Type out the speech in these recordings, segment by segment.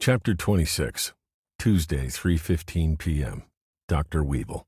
Chapter 26, Tuesday, 3:15 p.m. Dr. Weeble.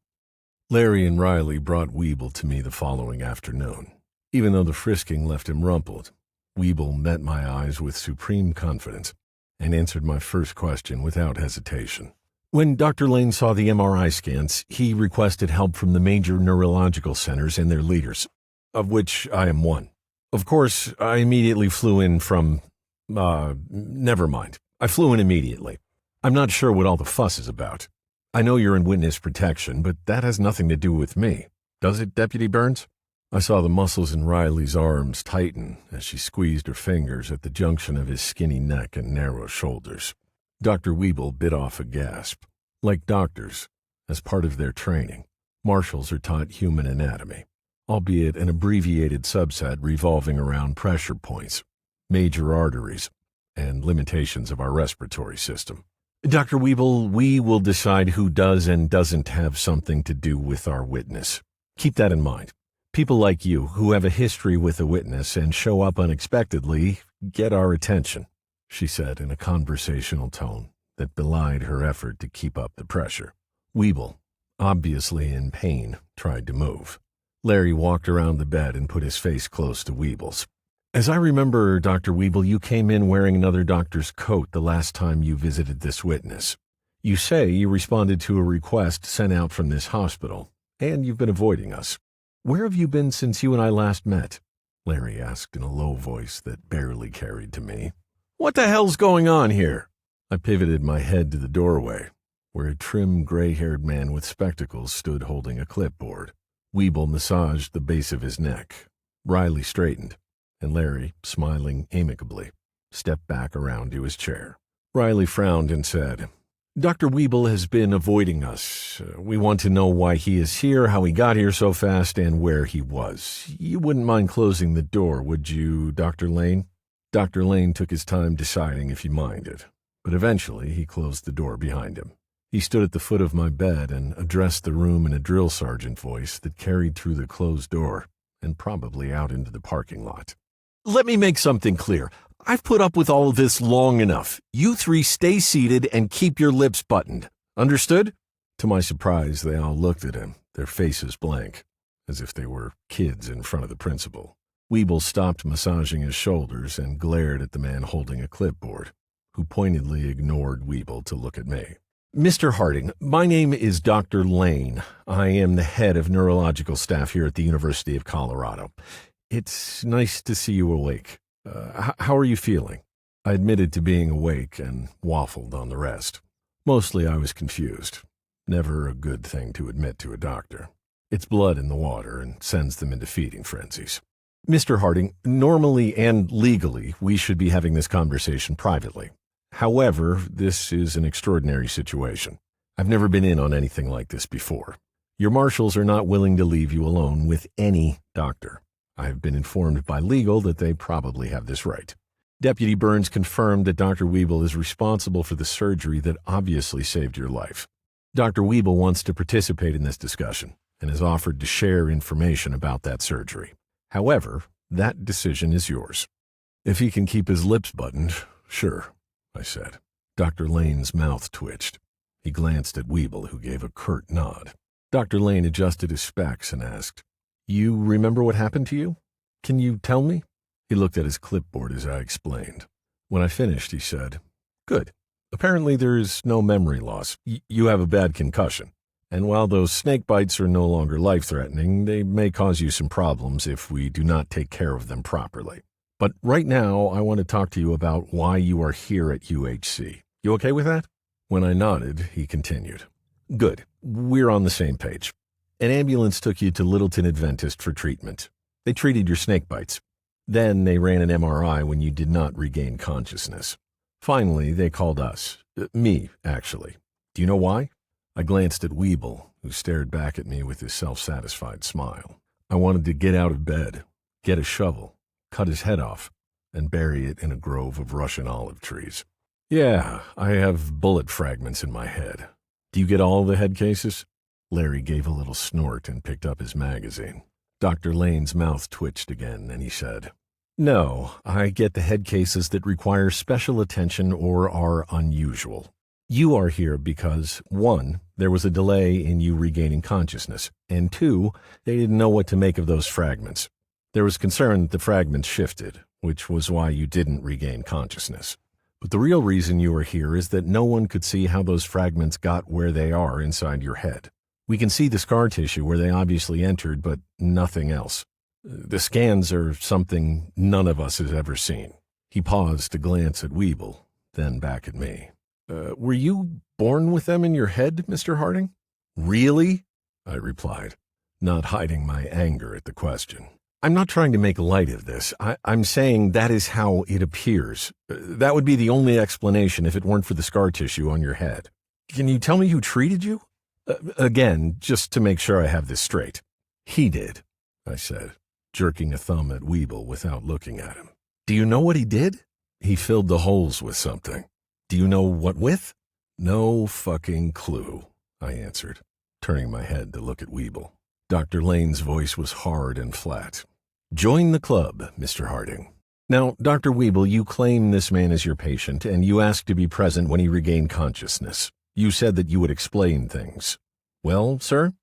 Larry and Riley brought Weeble to me the following afternoon. Even though the frisking left him rumpled, Weeble met my eyes with supreme confidence and answered my first question without hesitation. When Dr. Lane saw the MRI scans, he requested help from the major neurological centers and their leaders, of which I am one. Of course, I immediately flew in from... never mind. I flew in immediately. I'm not sure what all the fuss is about. I know you're in witness protection, but that has nothing to do with me. Does it, Deputy Burns? I saw the muscles in Riley's arms tighten as she squeezed her fingers at the junction of his skinny neck and narrow shoulders. Dr. Weeble bit off a gasp. Like doctors, as part of their training, marshals are taught human anatomy, albeit an abbreviated subset revolving around pressure points, major arteries, and limitations of our respiratory system. Dr. Weeble, we will decide who does and doesn't have something to do with our witness. Keep that in mind. People like you, who have a history with a witness and show up unexpectedly, get our attention, she said in a conversational tone that belied her effort to keep up the pressure. Weeble, obviously in pain, tried to move. Larry walked around the bed and put his face close to Weeble's. As I remember, Dr. Weeble, you came in wearing another doctor's coat the last time you visited this witness. You say you responded to a request sent out from this hospital, and you've been avoiding us. Where have you been since you and I last met? Larry asked in a low voice that barely carried to me. What the hell's going on here? I pivoted my head to the doorway, where a trim, gray-haired man with spectacles stood holding a clipboard. Weeble massaged the base of his neck. Riley straightened, and Larry, smiling amicably, stepped back around to his chair. Riley frowned and said, Dr. Weeble has been avoiding us. We want to know why he is here, how he got here so fast, and where he was. You wouldn't mind closing the door, would you, Dr. Lane? Dr. Lane took his time deciding if he minded, but eventually he closed the door behind him. He stood at the foot of my bed and addressed the room in a drill sergeant voice that carried through the closed door and probably out into the parking lot. Let me make something clear. I've put up with all of this long enough. You three stay seated and keep your lips buttoned. Understood? To my surprise, they all looked at him, their faces blank, as if they were kids in front of the principal. Weeble stopped massaging his shoulders and glared at the man holding a clipboard, who pointedly ignored Weeble to look at me. Mr. Harding, my name is Dr. Lane. I am the head of neurological staff here at the University of Colorado. It's nice to see you awake. How are you feeling? I admitted to being awake and waffled on the rest. Mostly I was confused. Never a good thing to admit to a doctor. It's blood in the water and sends them into feeding frenzies. Mr. Harding, normally and legally, we should be having this conversation privately. However, this is an extraordinary situation. I've never been in on anything like this before. Your marshals are not willing to leave you alone with any doctor. I have been informed by legal that they probably have this right. Deputy Burns confirmed that Dr. Weeble is responsible for the surgery that obviously saved your life. Dr. Weeble wants to participate in this discussion and has offered to share information about that surgery. However, that decision is yours. If he can keep his lips buttoned, sure, I said. Dr. Lane's mouth twitched. He glanced at Weeble, who gave a curt nod. Dr. Lane adjusted his specs and asked, You remember what happened to you? Can you tell me? He looked at his clipboard as I explained. When I finished, he said, Good. Apparently there is no memory loss. You have a bad concussion. And while those snake bites are no longer life-threatening, they may cause you some problems if we do not take care of them properly. But right now, I want to talk to you about why you are here at UHC. You okay with that? When I nodded, he continued. Good. We're on the same page. An ambulance took you to Littleton Adventist for treatment. They treated your snake bites. Then they ran an MRI when you did not regain consciousness. Finally, they called us. Me, actually. Do you know why? I glanced at Weeble, who stared back at me with his self-satisfied smile. I wanted to get out of bed, get a shovel, cut his head off, and bury it in a grove of Russian olive trees. Yeah, I have bullet fragments in my head. Do you get all the head cases? Larry gave a little snort and picked up his magazine. Dr. Lane's mouth twitched again, and he said, No, I get the head cases that require special attention or are unusual. You are here because, 1, there was a delay in you regaining consciousness, and 2, they didn't know what to make of those fragments. There was concern that the fragments shifted, which was why you didn't regain consciousness. But the real reason you are here is that no one could see how those fragments got where they are inside your head. We can see the scar tissue where they obviously entered, but nothing else. The scans are something none of us has ever seen. He paused to glance at Weeble, then back at me. Were you born with them in your head, Mr. Harding? Really? I replied, not hiding my anger at the question. I'm not trying to make light of this. I'm saying that is how it appears. That would be the only explanation if it weren't for the scar tissue on your head. Can you tell me who treated you? Again, just to make sure I have this straight. He did, I said, jerking a thumb at Weeble without looking at him. Do you know what he did? He filled the holes with something. Do you know what with? No fucking clue, I answered, turning my head to look at Weeble. Dr. Lane's voice was hard and flat. Join the club, Mr. Harding. Now, Dr. Weeble, you claim this man is your patient, and you asked to be present when he regained consciousness. You said that you would explain things. Well, sir?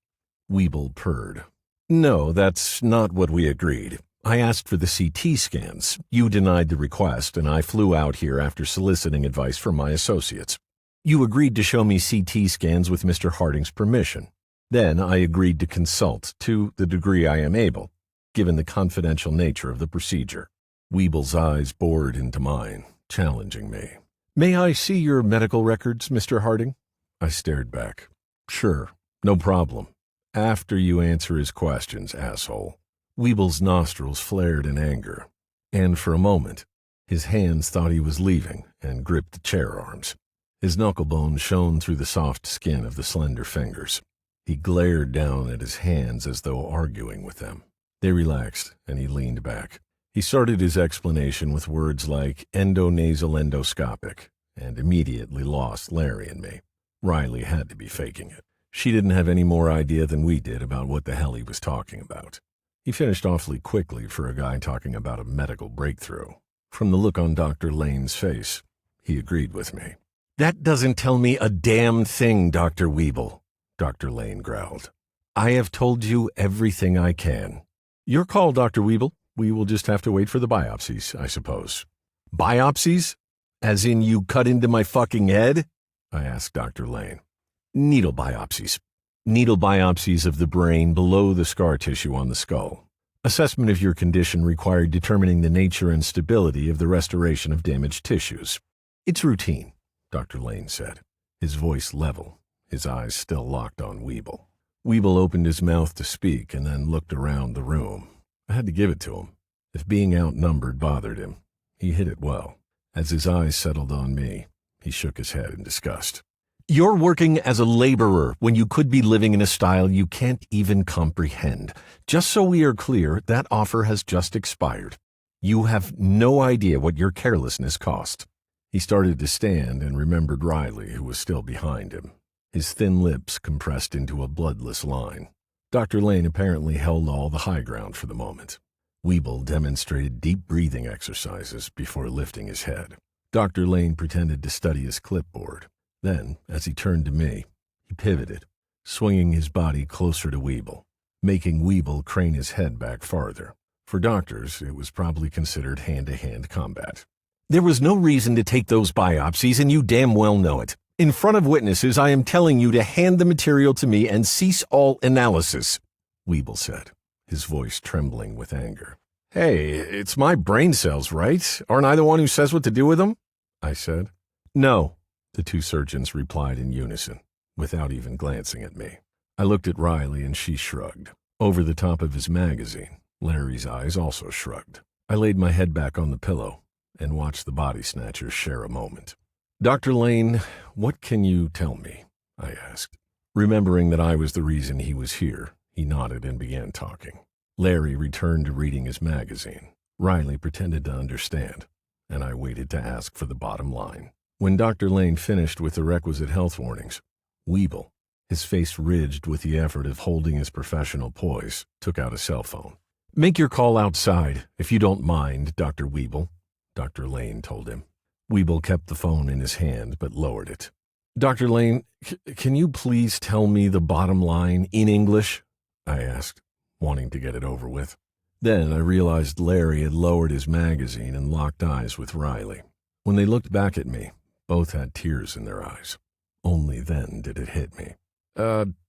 Weeble purred. No, that's not what we agreed. I asked for the CT scans. You denied the request, and I flew out here after soliciting advice from my associates. You agreed to show me CT scans with Mr. Harding's permission. Then I agreed to consult, to the degree I am able, given the confidential nature of the procedure. Weeble's eyes bored into mine, challenging me. May I see your medical records, Mr. Harding? I stared back. Sure, no problem. After you answer his questions, asshole. Weeble's nostrils flared in anger, and for a moment, his hands thought he was leaving and gripped the chair arms. His knucklebones shone through the soft skin of the slender fingers. He glared down at his hands as though arguing with them. They relaxed, and he leaned back. He started his explanation with words like endonasal endoscopic, and immediately lost Larry and me. Riley had to be faking it. She didn't have any more idea than we did about what the hell he was talking about. He finished awfully quickly for a guy talking about a medical breakthrough. From the look on Dr. Lane's face, he agreed with me. That doesn't tell me a damn thing, Dr. Weeble, Dr. Lane growled. I have told you everything I can. Your call, Dr. Weeble. We will just have to wait for the biopsies, I suppose. Biopsies? As in you cut into my fucking head? I asked Dr. Lane. Needle biopsies. Needle biopsies of the brain below the scar tissue on the skull. Assessment of your condition required determining the nature and stability of the restoration of damaged tissues. It's routine, Dr. Lane said, his voice level, his eyes still locked on Weeble. Weeble opened his mouth to speak and then looked around the room. I had to give it to him. If being outnumbered bothered him, he hid it well. As his eyes settled on me, he shook his head in disgust. You're working as a laborer when you could be living in a style you can't even comprehend. Just so we are clear, that offer has just expired. You have no idea what your carelessness cost. He started to stand and remembered Riley, who was still behind him. His thin lips compressed into a bloodless line. Dr. Lane apparently held all the high ground for the moment. Weeble demonstrated deep breathing exercises before lifting his head. Dr. Lane pretended to study his clipboard. Then, as he turned to me, he pivoted, swinging his body closer to Weeble, making Weeble crane his head back farther. For doctors, it was probably considered hand-to-hand combat. There was no reason to take those biopsies, and you damn well know it. In front of witnesses, I am telling you to hand the material to me and cease all analysis, Weeble said, his voice trembling with anger. Hey, it's my brain cells, right? Aren't I the one who says what to do with them? I said. No. The two surgeons replied in unison, without even glancing at me. I looked at Riley and she shrugged. Over the top of his magazine, Larry's eyes also shrugged. I laid my head back on the pillow and watched the body snatchers share a moment. Dr. Lane, what can you tell me? I asked. Remembering that I was the reason he was here, he nodded and began talking. Larry returned to reading his magazine. Riley pretended to understand, and I waited to ask for the bottom line. When Dr. Lane finished with the requisite health warnings, Weeble, his face ridged with the effort of holding his professional poise, took out a cell phone. Make your call outside, if you don't mind, Dr. Weeble, Dr. Lane told him. Weeble kept the phone in his hand but lowered it. Dr. Lane, can you please tell me the bottom line in English? I asked, wanting to get it over with. Then I realized Larry had lowered his magazine and locked eyes with Riley. When they looked back at me, both had tears in their eyes. Only then did it hit me.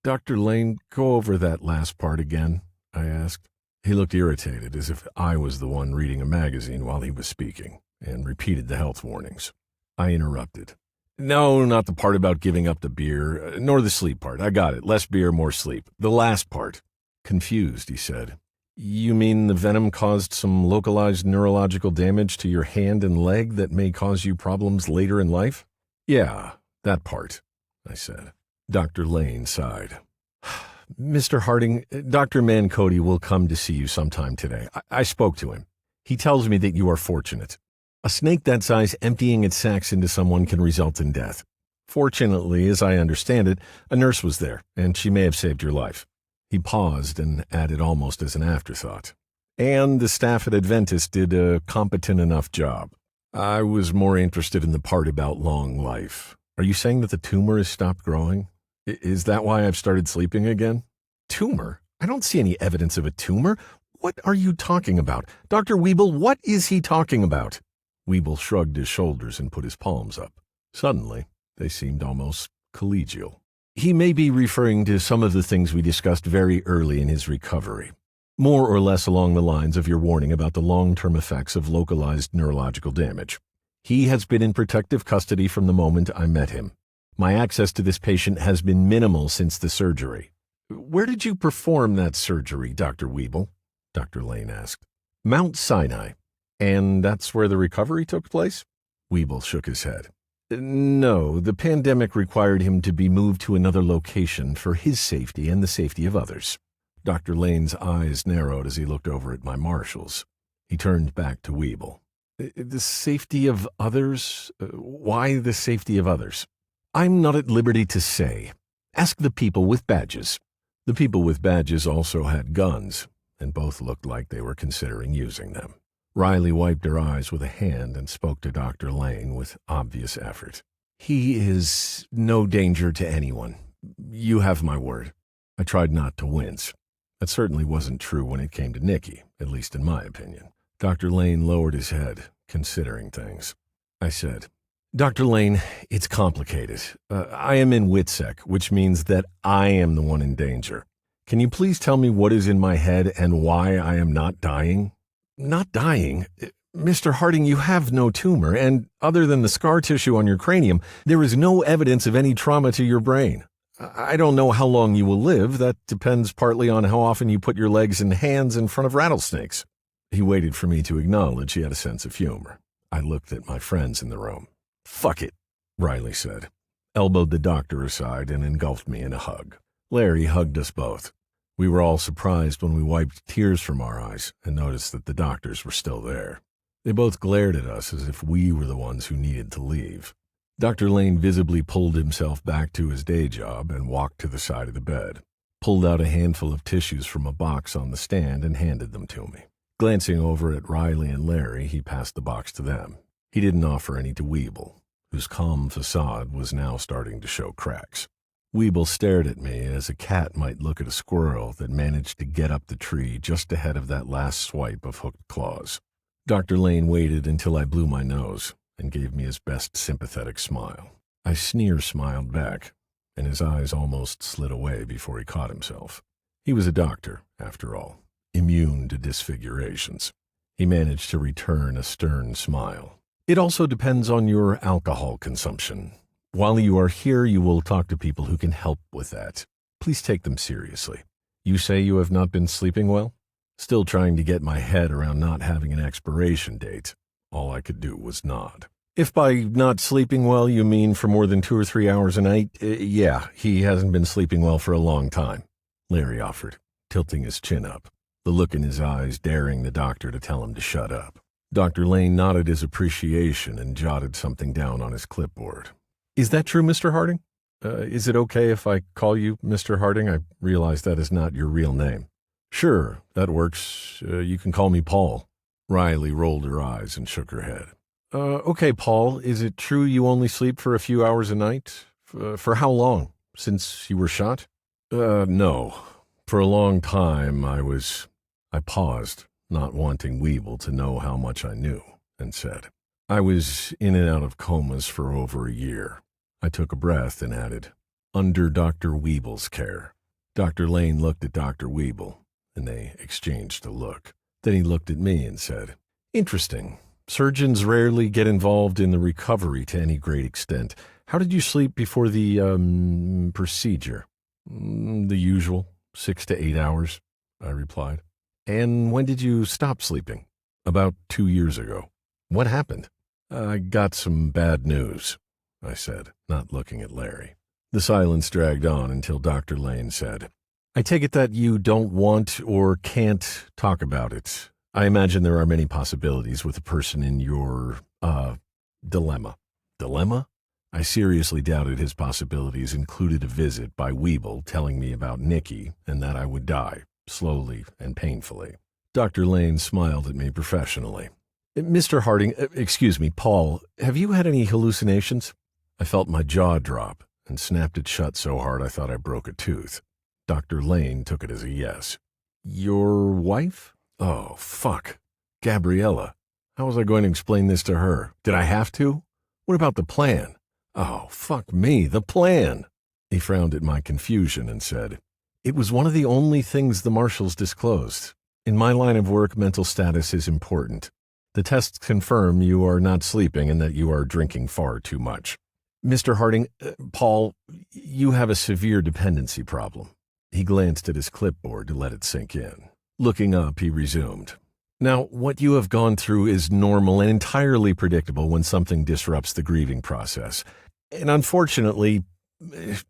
Dr. Lane, go over that last part again, I asked. He looked irritated, as if I was the one reading a magazine while he was speaking, and repeated the health warnings. I interrupted. No, not the part about giving up the beer, nor the sleep part. I got it. Less beer, more sleep. The last part. Confused, he said. You mean the venom caused some localized neurological damage to your hand and leg that may cause you problems later in life? Yeah, that part, I said. Dr. Lane sighed. Mr. Harding, Dr. Mancodi will come to see you sometime today. I spoke to him. He tells me that you are fortunate. A snake that size emptying its sacs into someone can result in death. Fortunately, as I understand it, a nurse was there, and she may have saved your life. He paused and added almost as an afterthought. And the staff at Adventist did a competent enough job. I was more interested in the part about long life. Are you saying that the tumor has stopped growing? Is that why I've started sleeping again? Tumor? I don't see any evidence of a tumor. What are you talking about? Dr. Weeble, what is he talking about? Weeble shrugged his shoulders and put his palms up. Suddenly, they seemed almost collegial. He may be referring to some of the things we discussed very early in his recovery, more or less along the lines of your warning about the long-term effects of localized neurological damage. He has been in protective custody from the moment I met him. My access to this patient has been minimal since the surgery. Where did you perform that surgery, Dr. Weeble? Dr. Lane asked. Mount Sinai. And that's where the recovery took place? Weeble shook his head. No, the pandemic required him to be moved to another location for his safety and the safety of others. Dr. Lane's eyes narrowed as he looked over at my marshals. He turned back to Weeble. The safety of others? Why the safety of others? I'm not at liberty to say. Ask the people with badges. The people with badges also had guns, and both looked like they were considering using them. Riley wiped her eyes with a hand and spoke to Dr. Lane with obvious effort. He is no danger to anyone. You have my word. I tried not to wince. That certainly wasn't true when it came to Nikki, at least in my opinion. Dr. Lane lowered his head, considering things. I said, Dr. Lane, it's complicated. I am in WITSEC, which means that I am the one in danger. Can you please tell me what is in my head and why I am not dying? Not dying? Mr. Harding, you have no tumor, and other than the scar tissue on your cranium, there is no evidence of any trauma to your brain. I don't know how long you will live. That depends partly on how often you put your legs and hands in front of rattlesnakes. He waited for me to acknowledge he had a sense of humor. I looked at my friends in the room. Fuck it, Riley said, elbowed the doctor aside and engulfed me in a hug. Larry hugged us both. We were all surprised when we wiped tears from our eyes and noticed that the doctors were still there. They both glared at us as if we were the ones who needed to leave. Dr. Lane visibly pulled himself back to his day job and walked to the side of the bed, pulled out a handful of tissues from a box on the stand and handed them to me. Glancing over at Riley and Larry, he passed the box to them. He didn't offer any to Weeble, whose calm facade was now starting to show cracks. Weeble stared at me as a cat might look at a squirrel that managed to get up the tree just ahead of that last swipe of hooked claws. Dr. Lane waited until I blew my nose and gave me his best sympathetic smile. I smiled back, and his eyes almost slid away before he caught himself. He was a doctor, after all, immune to disfigurations. He managed to return a stern smile. It also depends on your alcohol consumption. While you are here, you will talk to people who can help with that. Please take them seriously. You say you have not been sleeping well? Still trying to get my head around not having an expiration date. All I could do was nod. If by not sleeping well you mean for more than 2 or 3 hours a night, yeah, he hasn't been sleeping well for a long time, Larry offered, tilting his chin up, the look in his eyes daring the doctor to tell him to shut up. Dr. Lane nodded his appreciation and jotted something down on his clipboard. Is that true, Mr. Harding? Is it okay if I call you Mr. Harding? I realize that is not your real name. Sure, that works. You can call me Paul. Riley rolled her eyes and shook her head. Okay, Paul, is it true you only sleep for a few hours a night? For how long? Since you were shot? No. For a long time, I paused, not wanting Weeble to know how much I knew, and said, I was in and out of comas for over a year. I took a breath and added, under Dr. Weeble's care. Dr. Lane looked at Dr. Weeble, and they exchanged a look. Then he looked at me and said, Interesting. Surgeons rarely get involved in the recovery to any great extent. How did you sleep before the, procedure? The usual, 6 to 8 hours, I replied. And when did you stop sleeping? About 2 years ago. What happened? I got some bad news, I said, not looking at Larry. The silence dragged on until Dr. Lane said, I take it that you don't want or can't talk about it. I imagine there are many possibilities with a person in your, dilemma. Dilemma? I seriously doubted his possibilities included a visit by Weeble telling me about Nikki and that I would die, slowly and painfully. Dr. Lane smiled at me professionally. Mr. Harding, excuse me, Paul, have you had any hallucinations? I felt my jaw drop and snapped it shut so hard I thought I broke a tooth. Dr. Lane took it as a yes. Your wife? Oh, fuck. Gabriella. How was I going to explain this to her? Did I have to? What about the plan? Oh, fuck me, the plan. He frowned at my confusion and said, It was one of the only things the marshals disclosed. In my line of work, mental status is important. The tests confirm you are not sleeping and that you are drinking far too much. Mr. Harding, Paul, you have a severe dependency problem. He glanced at his clipboard to let it sink in. Looking up, he resumed. Now, what you have gone through is normal and entirely predictable when something disrupts the grieving process. And unfortunately,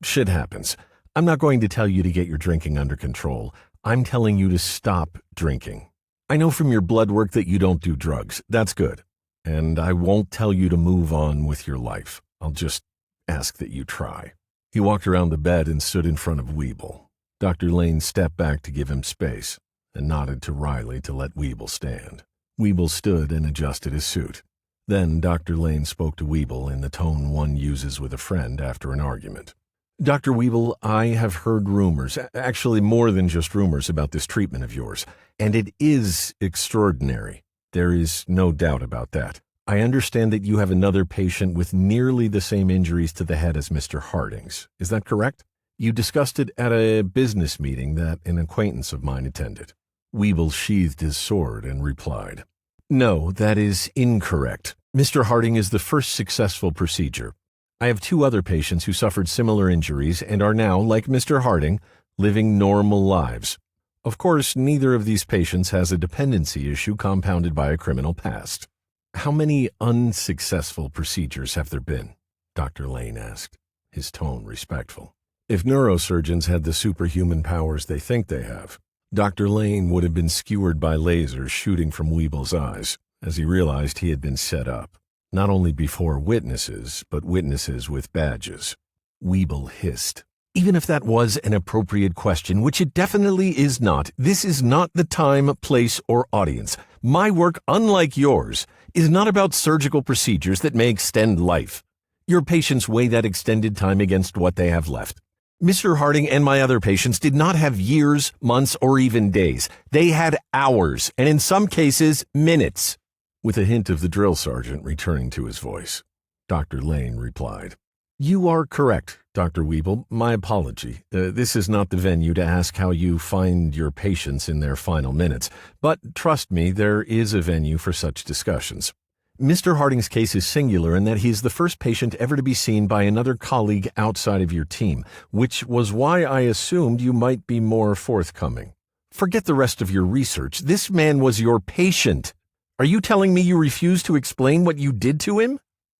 shit happens. I'm not going to tell you to get your drinking under control. I'm telling you to stop drinking. I know from your blood work that you don't do drugs. That's good. And I won't tell you to move on with your life. I'll just ask that you try. He walked around the bed and stood in front of Weeble. Dr. Lane stepped back to give him space and nodded to Riley to let Weeble stand. Weeble stood and adjusted his suit. Then Dr. Lane spoke to Weeble in the tone one uses with a friend after an argument. Dr. Weeble, I have heard rumors, actually more than just rumors, about this treatment of yours, and it is extraordinary. There is no doubt about that. I understand that you have another patient with nearly the same injuries to the head as Mr. Harding's. Is that correct? You discussed it at a business meeting that an acquaintance of mine attended. Weeble sheathed his sword and replied, No, that is incorrect. Mr. Harding is the first successful procedure. I have 2 other patients who suffered similar injuries and are now, like Mr. Harding, living normal lives. Of course, neither of these patients has a dependency issue compounded by a criminal past. How many unsuccessful procedures have there been? Dr. Lane asked, his tone respectful. If neurosurgeons had the superhuman powers they think they have, Dr. Lane would have been skewered by lasers shooting from Weeble's eyes as he realized he had been set up, not only before witnesses, but witnesses with badges. Weeble hissed. Even if that was an appropriate question, which it definitely is not, this is not the time, place, or audience. My work, unlike yours, is not about surgical procedures that may extend life. Your patients weigh that extended time against what they have left. Mr. Harding and my other patients did not have years, months, or even days. They had hours, and in some cases, minutes. With a hint of the drill sergeant returning to his voice, Dr. Lane replied, You are correct, Dr. Weeble. My apology. This is not the venue to ask how you find your patients in their final minutes, but trust me, there is a venue for such discussions. Mr. Harding's case is singular in that he is the first patient ever to be seen by another colleague outside of your team, which was why I assumed you might be more forthcoming. Forget the rest of your research. This man was your patient. Are you telling me you refuse to explain what you did to him?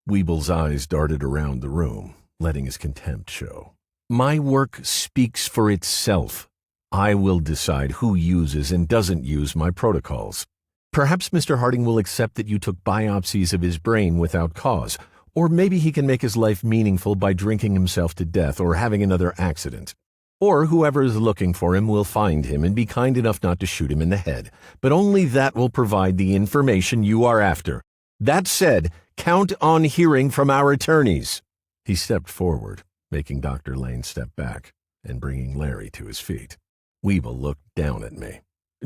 Weeble's eyes darted around the room, letting his contempt show. My work speaks for itself. I will decide who uses and doesn't use my protocols. Perhaps Mr. Harding will accept that you took biopsies of his brain without cause, or maybe he can make his life meaningful by drinking himself to death or having another accident. Or whoever is looking for him will find him and be kind enough not to shoot him in the head. But only that will provide the information you are after. That said, count on hearing from our attorneys." He stepped forward, making Dr. Lane step back and bringing Larry to his feet. Weeble looked down at me.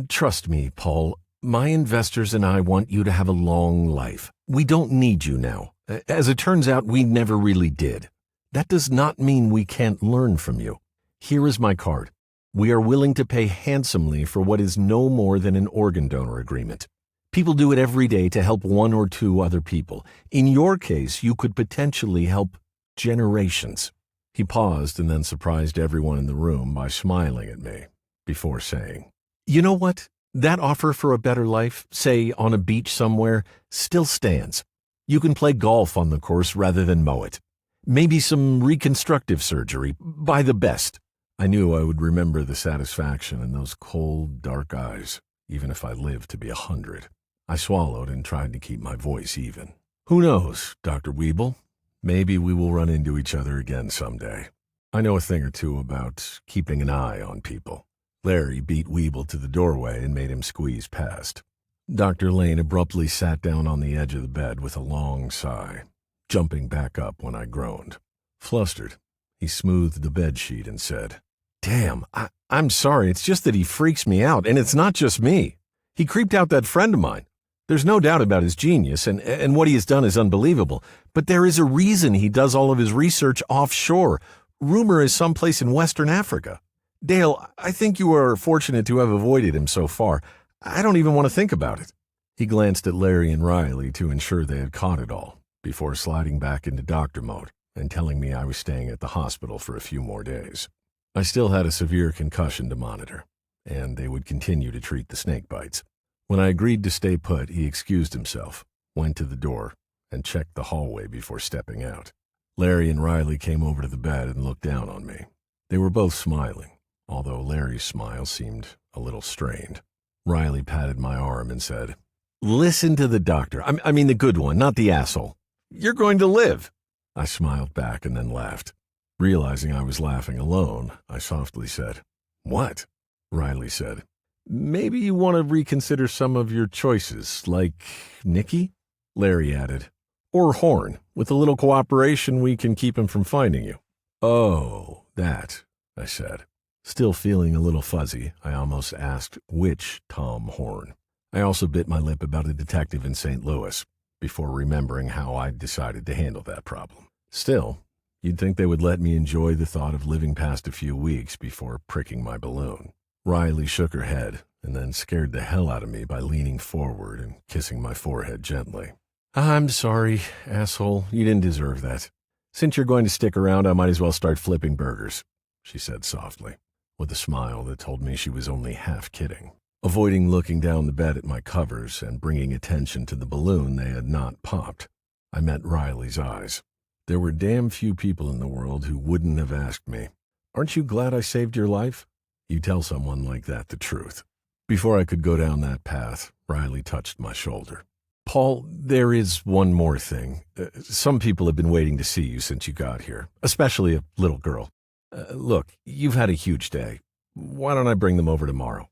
"Trust me, Paul. My investors and I want you to have a long life. We don't need you now. As it turns out, we never really did. That does not mean we can't learn from you. Here is my card. We are willing to pay handsomely for what is no more than an organ donor agreement. People do it every day to help one or two other people. In your case, you could potentially help generations." He paused and then surprised everyone in the room by smiling at me before saying, "You know what? That offer for a better life, say on a beach somewhere, still stands. You can play golf on the course rather than mow it. Maybe some reconstructive surgery, by the best." I knew I would remember the satisfaction in those cold, dark eyes, even if I lived to be 100. I swallowed and tried to keep my voice even. "Who knows, Dr. Weeble? Maybe we will run into each other again someday. I know a thing or two about keeping an eye on people." Larry beat Weeble to the doorway and made him squeeze past. Dr. Lane abruptly sat down on the edge of the bed with a long sigh, jumping back up when I groaned. Flustered, he smoothed the bedsheet and said, "Damn, I'm sorry, it's just that he freaks me out, and it's not just me. He creeped out that friend of mine. There's no doubt about his genius, and what he has done is unbelievable, but there is a reason he does all of his research offshore. Rumor is someplace in Western Africa. Dale, I think you are fortunate to have avoided him so far. I don't even want to think about it." He glanced at Larry and Riley to ensure they had caught it all, before sliding back into doctor mode and telling me I was staying at the hospital for a few more days. I still had a severe concussion to monitor, and they would continue to treat the snake bites. When I agreed to stay put, he excused himself, went to the door, and checked the hallway before stepping out. Larry and Riley came over to the bed and looked down on me. They were both smiling, although Larry's smile seemed a little strained. Riley patted my arm and said, "Listen to the doctor. I mean the good one, not the asshole. You're going to live." I smiled back and then laughed. Realizing I was laughing alone, I softly said, "What?" Riley said, "Maybe you want to reconsider some of your choices, like Nicky?" Larry added, "Or Horn. With a little cooperation, we can keep him from finding you." "Oh, that," I said. Still feeling a little fuzzy, I almost asked which Tom Horn. I also bit my lip about a detective in St. Louis, before remembering how I'd decided to handle that problem. Still, you'd think they would let me enjoy the thought of living past a few weeks before pricking my balloon. Riley shook her head and then scared the hell out of me by leaning forward and kissing my forehead gently. "I'm sorry, asshole. You didn't deserve that. Since you're going to stick around, I might as well start flipping burgers," she said softly, with a smile that told me she was only half kidding. Avoiding looking down the bed at my covers and bringing attention to the balloon they had not popped, I met Riley's eyes. There were damn few people in the world who wouldn't have asked me, "Aren't you glad I saved your life?" You tell someone like that the truth. Before I could go down that path, Riley touched my shoulder. "Paul, there is one more thing. Some people have been waiting to see you since you got here, especially a little girl. Look, you've had a huge day. Why don't I bring them over tomorrow?